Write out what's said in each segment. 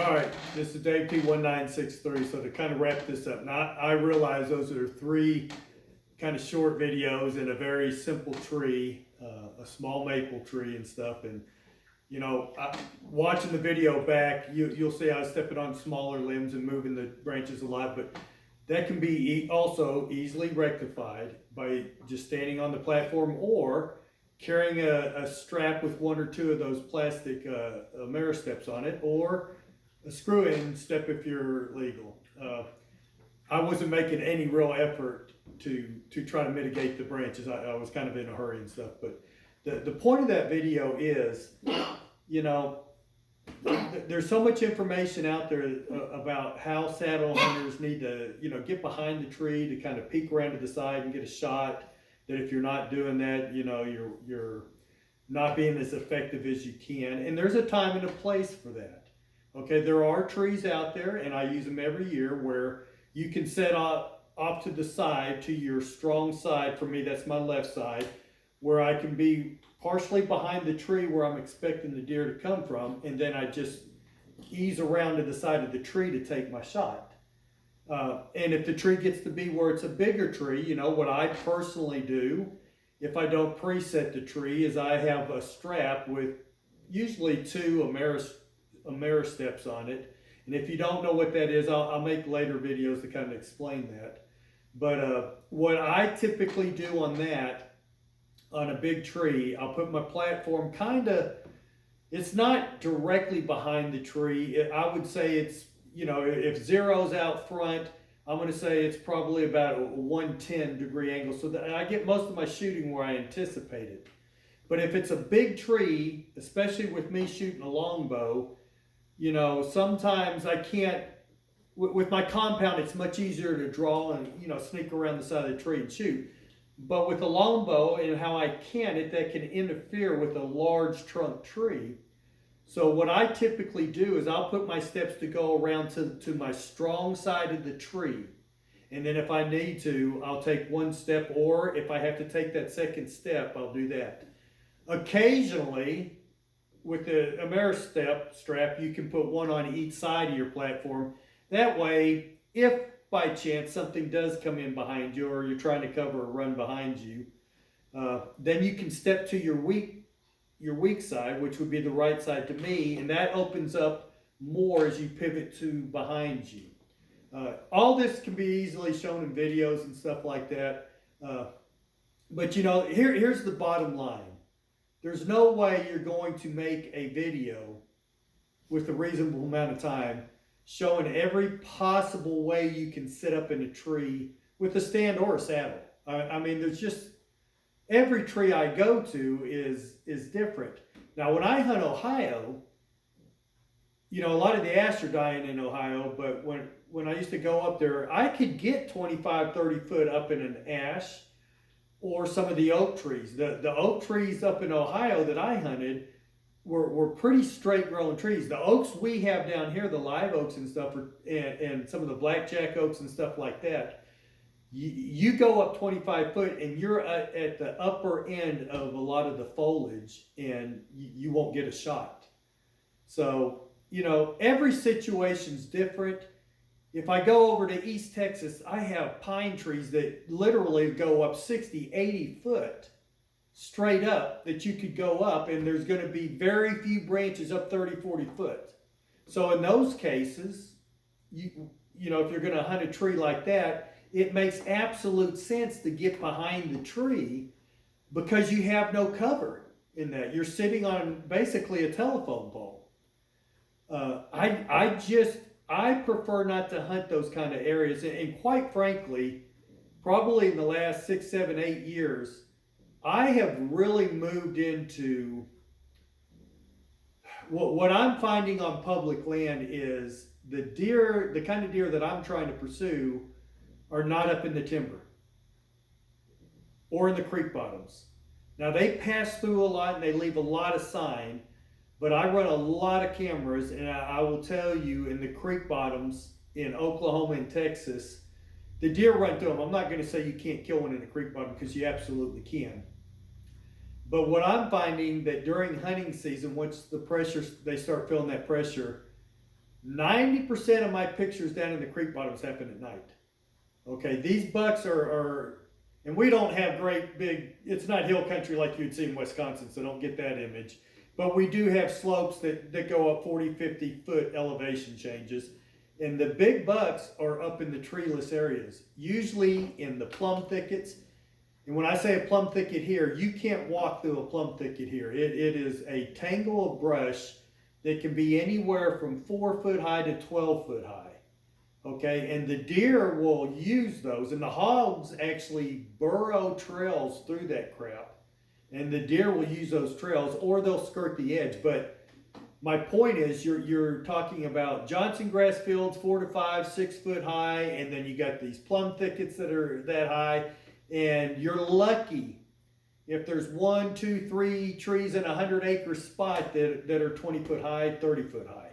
All right, this is Dave P1963. So to kind of wrap this up, now I realize those are three kind of short videos in a very simple tree, a small maple tree and stuff. And watching the video back, you'll see I was stepping on smaller limbs and moving the branches a lot, but that can be also easily rectified by just standing on the platform or carrying a strap with one or two of those plastic Ameristeps on it, or a screw-in step if you're legal. I wasn't making any real effort to try to mitigate the branches. I was kind of in a hurry and stuff, but the point of that video is, there's so much information out there about how saddle hunters need to, get behind the tree to kind of peek around to the side and get a shot. That if you're not doing that, you're not being as effective as you can. And there's a time and a place for that. Okay, there are trees out there, and I use them every year, where you can set off to the side, to your strong side. For me, that's my left side, where I can be partially behind the tree where I'm expecting the deer to come from, and then I just ease around to the side of the tree to take my shot. And if the tree gets to be where it's a bigger tree, what I personally do, if I don't preset the tree, is I have a strap with usually two Ameristeps on it. And if you don't know what that is, I'll make later videos to kind of explain that. But what I typically do on that, on a big tree, I'll put my platform it's not directly behind the tree. I would say it's, if zero's out front, I'm going to say it's probably about a 110 degree angle, so that I get most of my shooting where I anticipate it. But if it's a big tree, especially with me shooting a longbow, sometimes I can't, with my compound, it's much easier to draw and, sneak around the side of the tree and shoot. But with a longbow and how I that can interfere with a large trunk tree. So what I typically do is I'll put my steps to go around to my strong side of the tree. And then if I need to, I'll take one step, or if I have to take that second step, I'll do that. Occasionally, with the Ameristep strap, you can put one on each side of your platform. That way, if by chance something does come in behind you, or you're trying to cover a run behind you, then you can step to your weak side, which would be the right side to me, and that opens up more as you pivot to behind you. All this can be easily shown in videos and stuff like that. But here's the bottom line. There's no way you're going to make a video with a reasonable amount of time showing every possible way you can sit up in a tree with a stand or a saddle. I mean, there's just, every tree I go to is different. Now, when I hunt Ohio, a lot of the ash are dying in Ohio, but when I used to go up there, I could get 25, 30 foot up in an ash, or some of the oak trees. The oak trees up in Ohio that I hunted were pretty straight growing trees. The oaks we have down here, the live oaks and stuff, and some of the blackjack oaks and stuff like that, you go up 25 foot and you're at the upper end of a lot of the foliage, and you won't get a shot. So, every situation's different. If I go over to East Texas, I have pine trees that literally go up 60, 80 foot straight up, that you could go up, and there's going to be very few branches up 30, 40 foot. So in those cases, if you're going to hunt a tree like that, it makes absolute sense to get behind the tree, because you have no cover in that. You're sitting on basically a telephone pole. I prefer not to hunt those kind of areas, and quite frankly, probably in the last 6, 7, 8 years, I have really moved into what I'm finding on public land is the kind of deer that I'm trying to pursue are not up in the timber or in the creek bottoms. Now, they pass through a lot and they leave a lot of sign, but I run a lot of cameras, and I will tell you, in the creek bottoms in Oklahoma and Texas, the deer run through them. I'm not going to say you can't kill one in a creek bottom, because you absolutely can. But what I'm finding, that during hunting season, once they start feeling that pressure, 90% of my pictures down in the creek bottoms happen at night. Okay, these bucks are, and we don't have great big, it's not hill country like you'd see in Wisconsin, so don't get that image. But we do have slopes that go up 40, 50 foot elevation changes. And the big bucks are up in the treeless areas, usually in the plum thickets. And when I say a plum thicket here, you can't walk through a plum thicket here. It is a tangle of brush that can be anywhere from 4 foot high to 12 foot high. Okay, and the deer will use those, and the hogs actually burrow trails through that crap. And the deer will use those trails, or they'll skirt the edge. But my point is, you're talking about Johnson grass fields, 4 to 5, 6 foot high, and then you got these plum thickets that are that high, and you're lucky if there's 1, 2, 3 trees in a 100-acre spot that are 20 foot high, 30 foot high.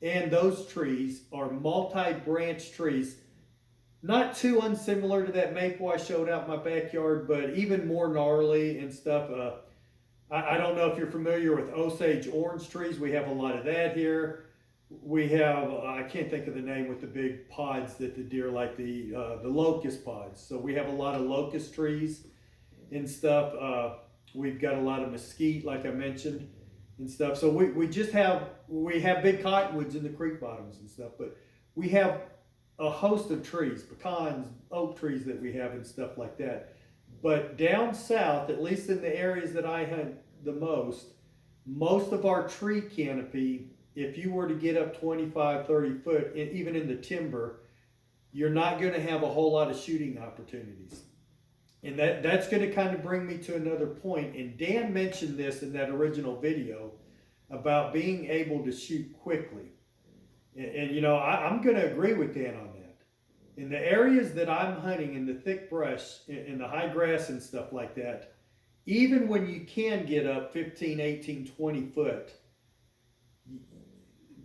And those trees are multi-branch trees, not too unsimilar to that maple I showed out in my backyard, but even more gnarly and stuff. I don't know if you're familiar with Osage orange trees. We have a lot of that here. We have, I can't think of the name with the big pods that the deer like, the locust pods. So we have a lot of locust trees and stuff. We've got a lot of mesquite, like I mentioned, and stuff. So we have big cottonwoods in the creek bottoms and stuff, but we have a host of trees, pecans, oak trees that we have and stuff like that. But down south, at least in the areas that I hunt the most of our tree canopy, if you were to get up 25, 30 foot, even in the timber, you're not going to have a whole lot of shooting opportunities. And that's going to kind of bring me to another point. And Dan mentioned this in that original video about being able to shoot quickly. And you know, I'm going to agree with Dan on that. In the areas that I'm hunting, in the thick brush, in the high grass and stuff like that, even when you can get up 15, 18, 20 foot,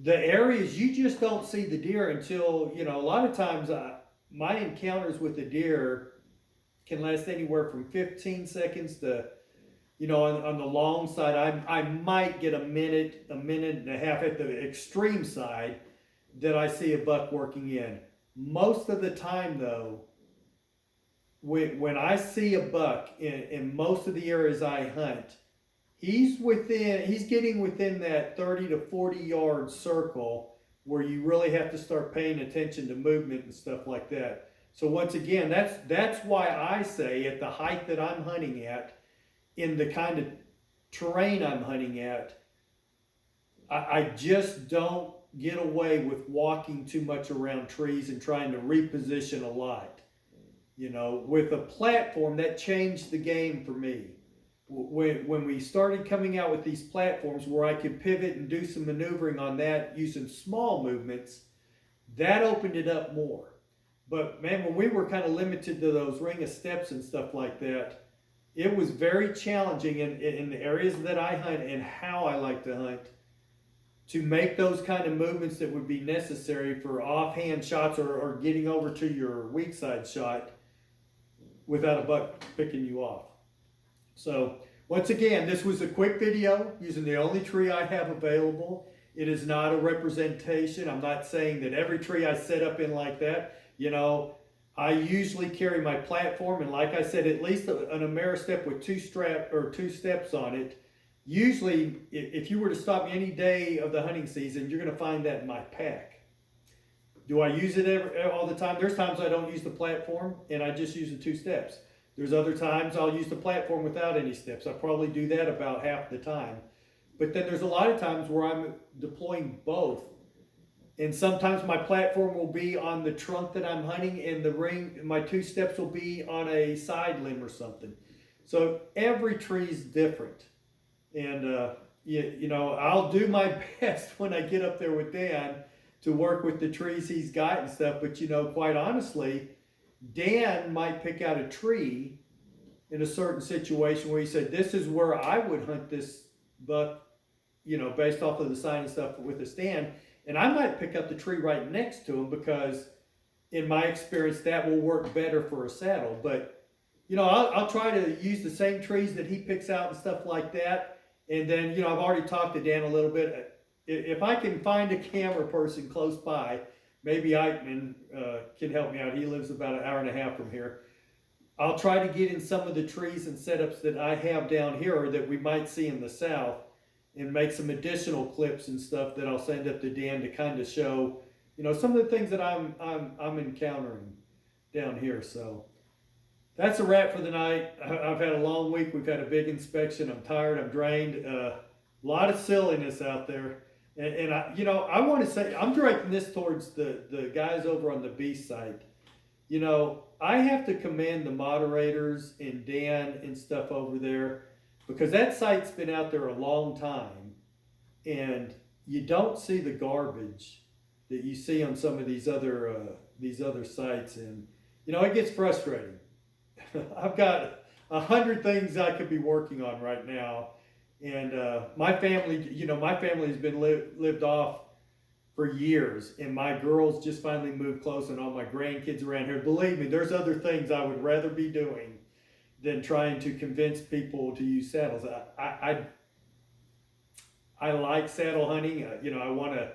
the areas you just don't see the deer until, you know, a lot of times my encounters with the deer can last anywhere from 15 seconds to, you know, on the long side, I might get a minute and a half at the extreme side that I see a buck working in. Most of the time though, when I see a buck in most of the areas I hunt, he's getting within that 30 to 40 yard circle where you really have to start paying attention to movement and stuff like that. So once again, that's why I say at the height that I'm hunting at, in the kind of terrain I'm hunting at, I just don't get away with walking too much around trees and trying to reposition a lot. You know, with a platform, that changed the game for me. When we started coming out with these platforms where I could pivot and do some maneuvering on that using small movements, that opened it up more. But man, when we were kind of limited to those ring of steps and stuff like that, it was very challenging in the areas that I hunt and how I like to hunt to make those kind of movements that would be necessary for offhand shots or getting over to your weak side shot without a buck picking you off. So once again, this was a quick video using the only tree I have available. It is not a representation. I'm not saying that every tree I set up in like that. You know, I usually carry my platform, and like I said, at least an Ameristep with two steps on it. Usually, if you were to stop me any day of the hunting season, you're going to find that in my pack. Do I use it all the time? There's times I don't use the platform, and I just use the 2 steps. There's other times I'll use the platform without any steps. I probably do that about half the time. But then there's a lot of times where I'm deploying both. And sometimes my platform will be on the trunk that I'm hunting, and the ring, my 2 steps will be on a side limb or something. So every tree is different. And, you know, I'll do my best when I get up there with Dan to work with the trees he's got and stuff. But, you know, quite honestly, Dan might pick out a tree in a certain situation where he said, this is where I would hunt this buck, you know, based off of the sign and stuff with a stand. And I might pick up the tree right next to him because in my experience, that will work better for a saddle. But, you know, I'll try to use the same trees that he picks out and stuff like that. And then, you know, I've already talked to Dan a little bit. if I can find a camera person close by, maybe Eichmann can help me out. He lives about an hour and a half from here. I'll try to get in some of the trees and setups that I have down here or that we might see in the south, and make some additional clips and stuff that I'll send up to Dan to kind of show, you know, some of the things that I'm encountering down here. So that's a wrap for the night. I've had a long week. We've had a big inspection. I'm tired. I'm drained. A lot of silliness out there. And I, you know, I want to say, I'm directing this towards the guys over on the beast site. You know, I have to commend the moderators and Dan and stuff over there, because that site's been out there a long time, and you don't see the garbage that you see on some of these other sites, and you know, it gets frustrating. I've got 100 things I could be working on right now, and my family, you know, my family has been lived off for years, and my girls just finally moved close, and all my grandkids around here. Believe me, there's other things I would rather be doing than trying to convince people to use saddles. I like saddle hunting. You know, I want to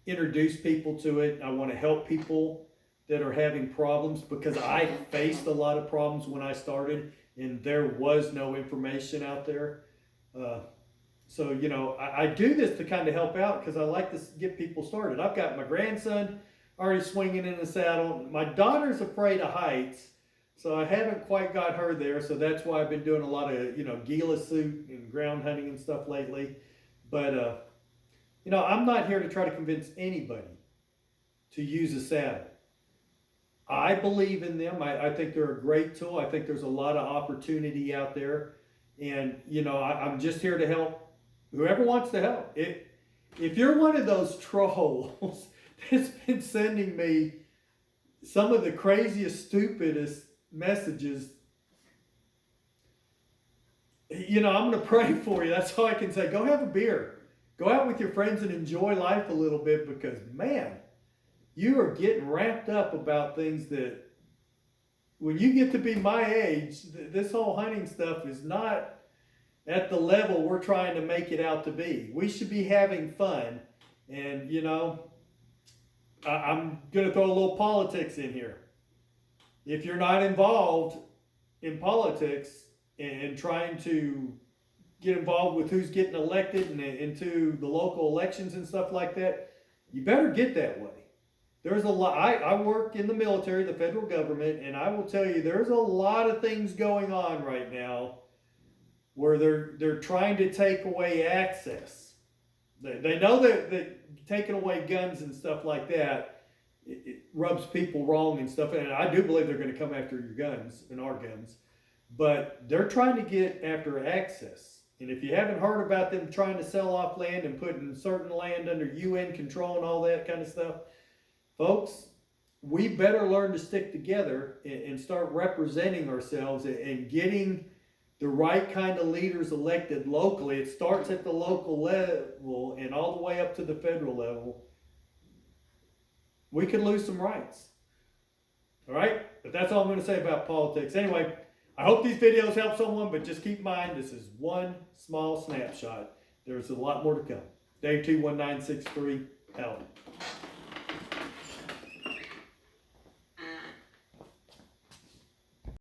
introduce people to it. I want to help people that are having problems, because I faced a lot of problems when I started, and there was no information out there. So, you know, I do this to kind of help out, because I like to get people started. I've got my grandson already swinging in the saddle. My daughter's afraid of heights, so I haven't quite got her there. So that's why I've been doing a lot of, you know, Gila suit and ground hunting and stuff lately. But, you know, I'm not here to try to convince anybody to use a saddle. I believe in them. I think they're a great tool. I think there's a lot of opportunity out there. And, you know, I'm just here to help whoever wants to help. If you're one of those trolls that's been sending me some of the craziest, stupidest messages, you know, I'm going to pray for you. That's all I can say. Go have a beer. Go out with your friends and enjoy life a little bit, because, man, you are getting wrapped up about things that, when you get to be my age, this whole hunting stuff is not at the level we're trying to make it out to be. We should be having fun. And, you know, I'm going to throw a little politics in here. If you're not involved in politics and trying to get involved with who's getting elected and into the local elections and stuff like that, you better get that way. There's a lot. I work in the military, the federal government, and I will tell you, there's a lot of things going on right now where they're trying to take away access. They know that taking away guns and stuff like that, it rubs people wrong and stuff. And I do believe they're going to come after your guns and our guns, but they're trying to get after access. And if you haven't heard about them trying to sell off land and putting certain land under UN control and all that kind of stuff, folks, we better learn to stick together and start representing ourselves and getting the right kind of leaders elected locally. It starts at the local level and all the way up to the federal level. We could lose some rights. All right? But that's all I'm going to say about politics. Anyway, I hope these videos help someone, but just keep in mind, this is one small snapshot. There's a lot more to come. Dave 21963 out.